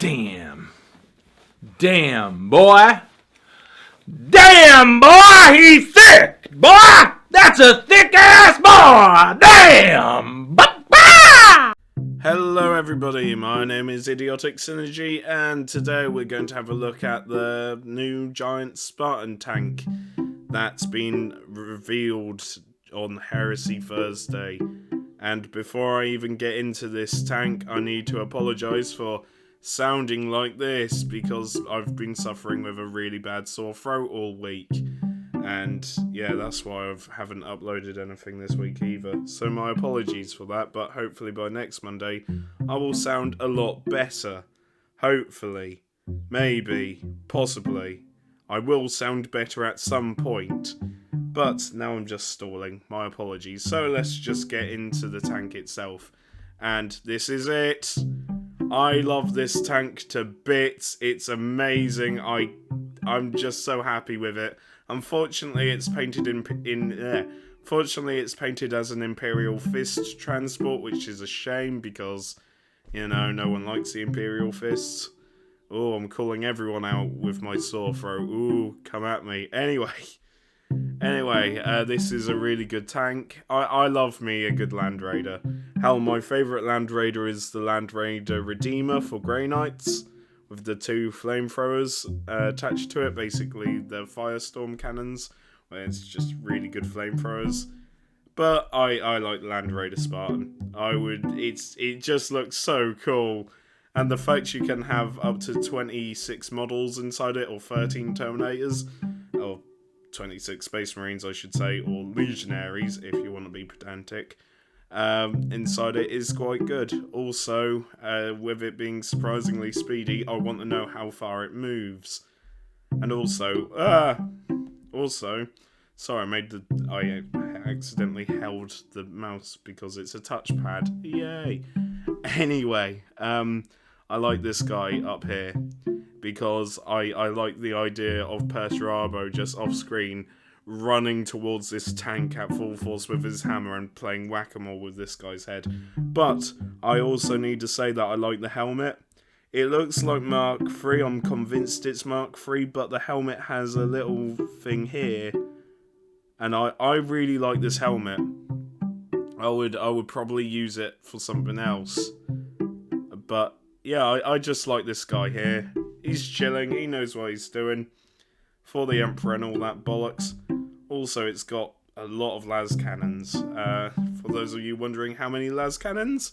Damn. Damn, boy. Damn, boy, he's thick. Boy, that's a thick-ass boy. Damn. Hello everybody, my name is Idiotic Synergy, and today we're going to have a look at the new giant Spartan tank that's been revealed on Heresy Thursday. And before I even get into this tank, I need to apologise for sounding like this, because I've been suffering with a really bad sore throat all week. And yeah, that's why I haven't uploaded anything this week either. So my apologies for that, but hopefully by next Monday I will sound a lot better. Hopefully. Maybe. Possibly. I will sound better at some point. But now I'm just stalling. My apologies. So let's just get into the tank itself. And this is it. I love this tank to bits. It's amazing. I'm just so happy with it. Unfortunately, it's painted Fortunately, it's painted as an Imperial Fist transport, which is a shame because, you know, no one likes the Imperial Fists. Oh, I'm calling everyone out with my sore throat. Ooh, come at me. Anyway, this is a really good tank. I love me a good Land Raider. Hell, my favourite Land Raider is the Land Raider Redeemer for Grey Knights, with the two flamethrowers attached to it, basically the firestorm cannons, where it's just really good flamethrowers. But I like Land Raider Spartan. It just looks so cool. And the fact you can have up to 26 models inside it, or 13 Terminators, or 26 Space Marines I should say, or Legionaries if you want to be pedantic, inside it is quite good. Also, with it being surprisingly speedy, I want to know how far it moves. And also, sorry, I accidentally held the mouse because it's a touchpad. Yay! Anyway, I like this guy up here because I like the idea of Perturabo just off screen running towards this tank at full force with his hammer and playing whack-a-mole with this guy's head. But I also need to say that I like the helmet. It looks like Mark III, I'm convinced it's Mark III, but the helmet has a little thing here. And I really like this helmet. I would probably use it for something else. But yeah, I just like this guy here. He's chilling, he knows what he's doing. For the Emperor and all that bollocks. Also, it's got a lot of las cannons. For those of you wondering how many las cannons,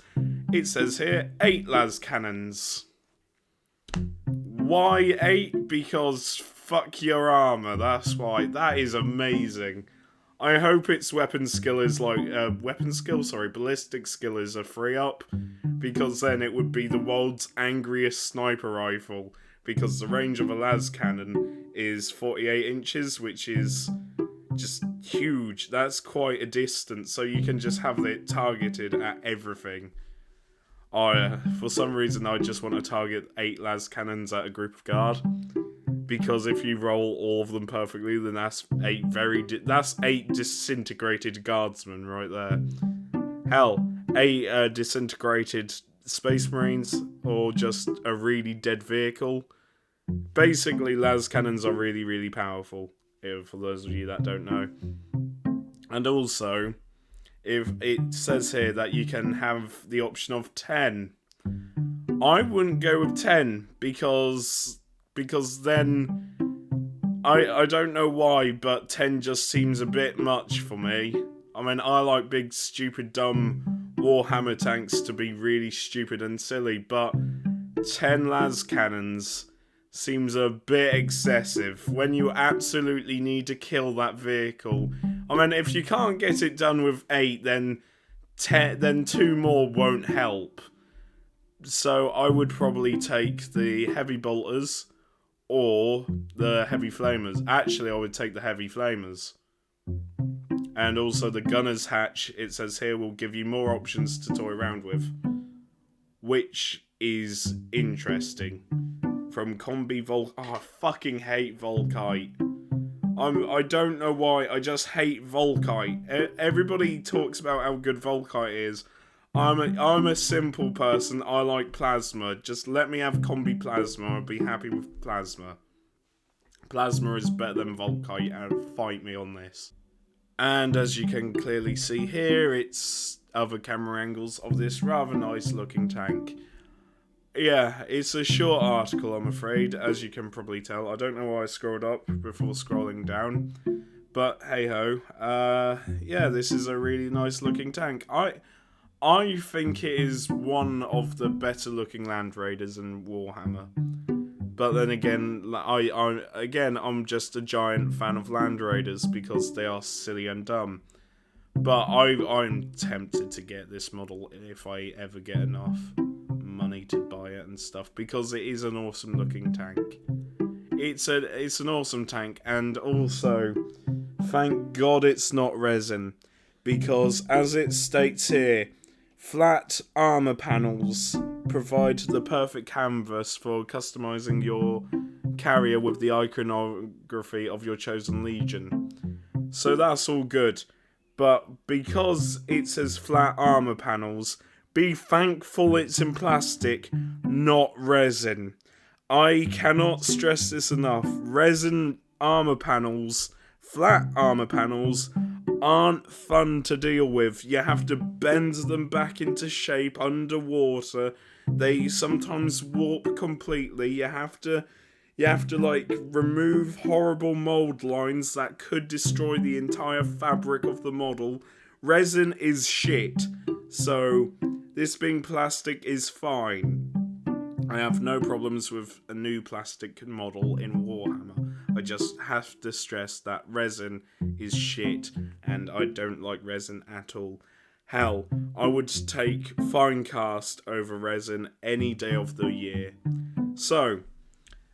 it says here 8 las cannons. Why 8? Because fuck your armor, that's why. That is amazing. I hope its ballistic skill is a 3-up, because then it would be the world's angriest sniper rifle, because the range of a las cannon is 48 inches, which is just huge. That's quite a distance, so you can just have it targeted at everything. For some reason, I just want to target 8 las cannons at a group of guard, because if you roll all of them perfectly, then that's 8 disintegrated guardsmen right there. Hell, 8 disintegrated Space Marines, or just a really dead vehicle. Basically, las cannons are really, really powerful, for those of you that don't know. And also, if it says here that you can have the option of 10, I wouldn't go with 10, because then, I don't know why, but 10 just seems a bit much for me. I mean, I like big, stupid, dumb Warhammer tanks to be really stupid and silly, but 10 las cannons seems a bit excessive when you absolutely need to kill that vehicle. I mean, if you can't get it done with 8, then 2 more won't help. So I would probably take the heavy bolters or the heavy flamers. Actually, I would take the heavy flamers. And also the gunner's hatch, it says here, will give you more options to toy around with, which is interesting. From Combi Volk. Oh, I fucking hate Volkite. I don't know why, I just hate Volkite. Everybody talks about how good Volkite is. I'm a simple person. I like plasma. Just let me have combi plasma. I'll be happy with plasma. Plasma is better than Volkite, and fight me on this. And as you can clearly see here, it's other camera angles of this rather nice looking tank. Yeah, it's a short article, I'm afraid, as you can probably tell. I don't know why I scrolled up before scrolling down, but hey ho. Yeah, this is a really nice looking tank. I think it is one of the better looking Land Raiders in Warhammer. But then again, I'm just a giant fan of Land Raiders because they are silly and dumb. But I'm tempted to get this model if I ever get enough money to buy it and stuff, because it is an awesome looking tank. It's an awesome tank, and also thank God it's not resin, because as it states here, flat armor panels provide the perfect canvas for customizing your carrier with the iconography of your chosen legion. So that's all good. But because it says flat armor panels, be thankful it's in plastic, not resin. I cannot stress this enough. Resin armor panels, flat armor panels, aren't fun to deal with. You have to bend them back into shape underwater. They sometimes warp completely. You have to like remove horrible mold lines that could destroy the entire fabric of the model. Resin is shit. So this being plastic is fine. I have no problems with a new plastic model in Warhammer. I just have to stress that resin is shit, and I don't like resin at all. Hell, I would take fine cast over resin any day of the year. So,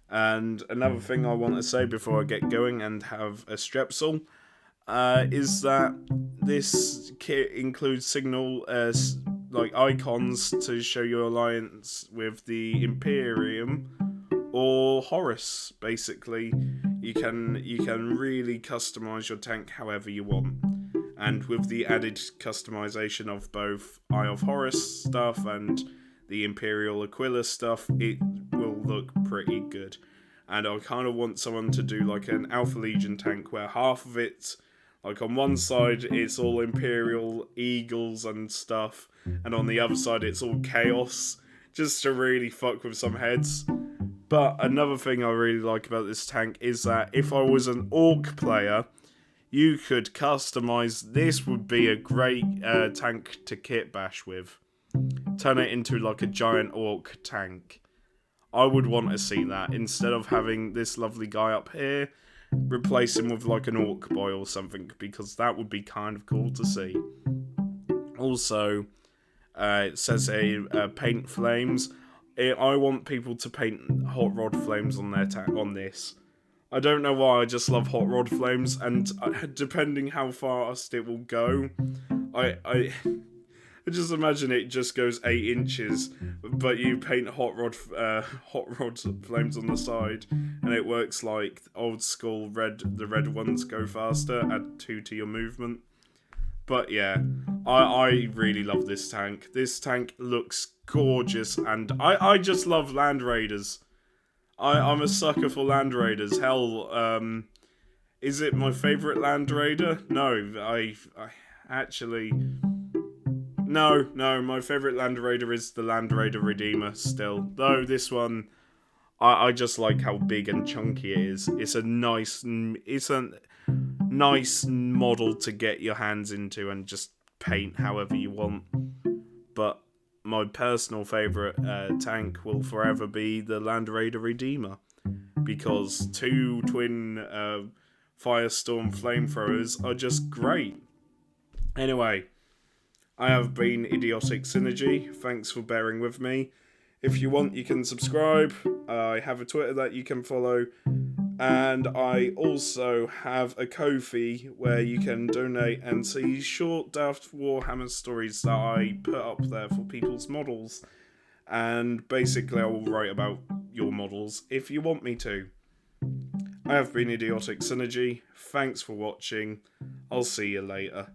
and another thing I want to say before I get going and have a strepsil is that this kit includes signal like icons to show your alliance with the Imperium or Horus. Basically, you can really customize your tank however you want, and with the added customization of both Eye of Horus stuff and the Imperial Aquila stuff, it will look pretty good. And I kind of want someone to do like an Alpha Legion tank where half of it, like on one side it's all Imperial Eagles and stuff, and on the other side it's all Chaos, just to really fuck with some heads. But another thing I really like about this tank is that if I was an Orc player, you could customize. This would be a great tank to kit bash with. Turn it into like a giant Orc tank. I would want to see that. Instead of having this lovely guy up here, replace him with like an Orc boy or something, because that would be kind of cool to see. Also, it says paint flames. I want people to paint hot rod flames on their on this. I don't know why, I just love hot rod flames, and depending how fast it will go, I just imagine it just goes 8 inches, but you paint hot rod flames on the side, and it works like old school the red ones go faster, add 2 to your movement. But yeah, I really love this tank. This tank looks gorgeous, and I just love Land Raiders. I'm a sucker for Land Raiders. Hell, is it my favourite Land Raider? No, I actually... No, my favourite Land Raider is the Land Raider Redeemer still. Though this one, I just like how big and chunky it is. It's a nice model to get your hands into and just paint however you want. But my personal favourite tank will forever be the Land Raider Redeemer, because 2 twin Firestorm flamethrowers are just great. Anyway, I have been Idiotic Synergy. Thanks for bearing with me. If you want, you can subscribe. I have a Twitter that you can follow. And I also have a Ko-fi where you can donate and see short Daft Warhammer stories that I put up there for people's models. And basically I will write about your models if you want me to. I have been Idiotic Synergy. Thanks for watching. I'll see you later.